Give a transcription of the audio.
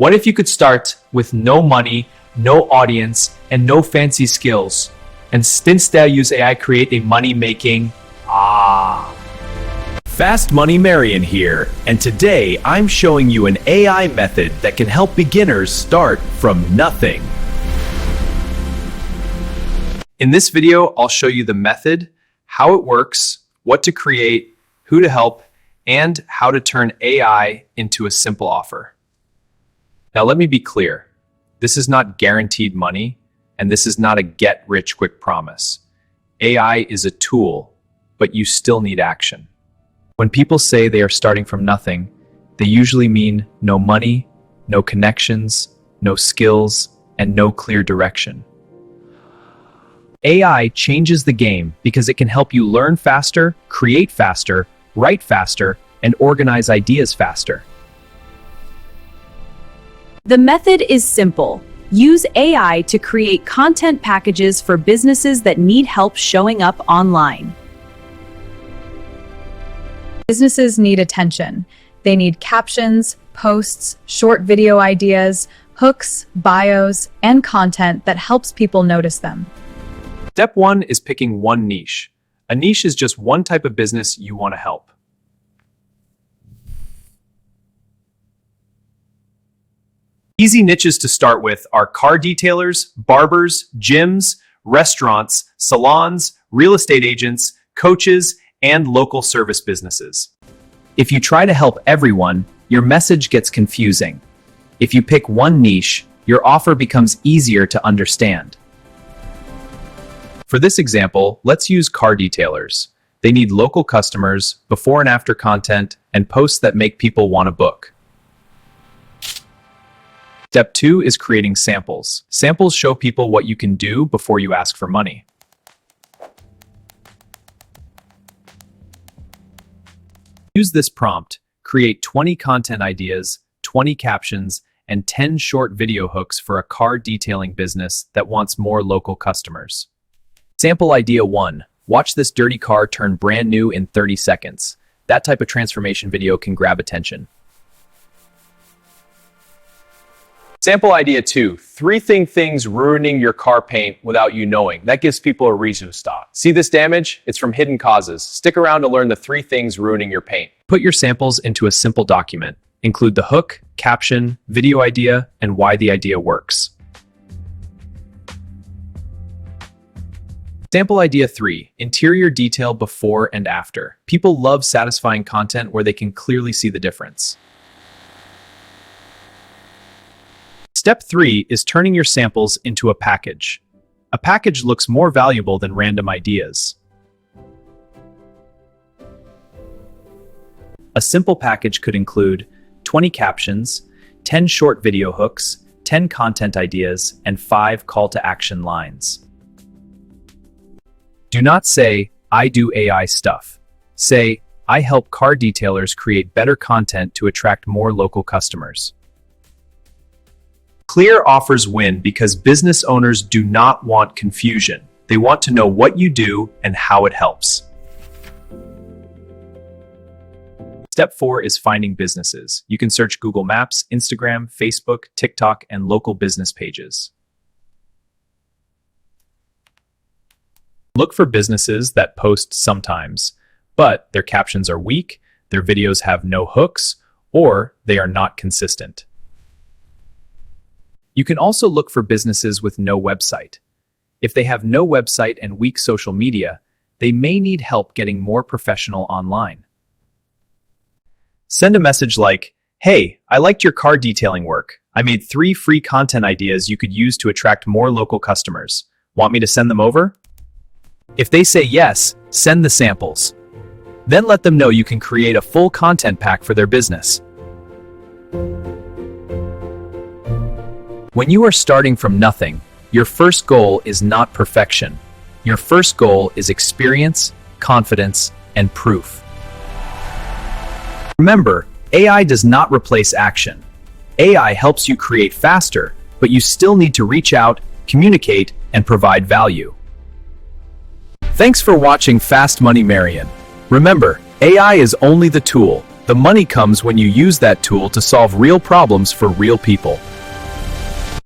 What if you could start with no money, no audience, and no fancy skills, and instead use AI create a money-making Fast Money Marion here, and today I'm showing you an AI method that can help beginners start from nothing. In this video, I'll show you the method, how it works, what to create, who to help, and how to turn AI into a simple offer. Now let me be clear, this is not guaranteed money, and this is not a get-rich-quick promise. AI is a tool, but you still need action. When people say they are starting from nothing, they usually mean no money, no connections, no skills, and no clear direction. AI changes the game because it can help you learn faster, create faster, write faster, and organize ideas faster. The method is simple. Use AI to create content packages for businesses that need help showing up online. Businesses need attention. They need captions, posts, short video ideas, hooks, bios, and content that helps people notice them. Step 1 is picking one niche. A niche is just one type of business you want to help. Easy niches to start with are car detailers, barbers, gyms, restaurants, salons, real estate agents, coaches, and local service businesses. If you try to help everyone, your message gets confusing. If you pick one niche, your offer becomes easier to understand. For this example, let's use car detailers. They need local customers, before and after content, and posts that make people want to book. Step 2 is creating samples. Samples show people what you can do before you ask for money. Use this prompt. Create 20 content ideas, 20 captions, and 10 short video hooks for a car detailing business that wants more local customers. Sample idea 1. Watch this dirty car turn brand new in 30 seconds. That type of transformation video can grab attention. Sample idea 2. 3 things ruining your car paint without you knowing. That gives people a reason to stop. See this damage? It's from hidden causes. Stick around to learn the 3 things ruining your paint. Put your samples into a simple document. Include the hook, caption, video idea, and why the idea works. Sample idea 3. Interior detail before and after. People love satisfying content where they can clearly see the difference. Step 3 is turning your samples into a package. A package looks more valuable than random ideas. A simple package could include 20 captions, 10 short video hooks, 10 content ideas, and 5 call to action lines. Do not say, "I do AI stuff." Say, "I help car detailers create better content to attract more local customers." Clear offers win because business owners do not want confusion. They want to know what you do and how it helps. Step 4 is finding businesses. You can search Google Maps, Instagram, Facebook, TikTok, and local business pages. Look for businesses that post sometimes, but their captions are weak, their videos have no hooks, or they are not consistent. You can also look for businesses with no website. If they have no website and weak social media, they may need help getting more professional online. Send a message like, "Hey, I liked your car detailing work. I made 3 free content ideas you could use to attract more local customers. Want me to send them over?" If they say yes, send the samples. Then let them know you can create a full content pack for their business. When you are starting from nothing, your first goal is not perfection. Your first goal is experience, confidence, and proof. Remember, AI does not replace action. AI helps you create faster, but you still need to reach out, communicate, and provide value. Thanks for watching Fast Money Marion. Remember, AI is only the tool. The money comes when you use that tool to solve real problems for real people.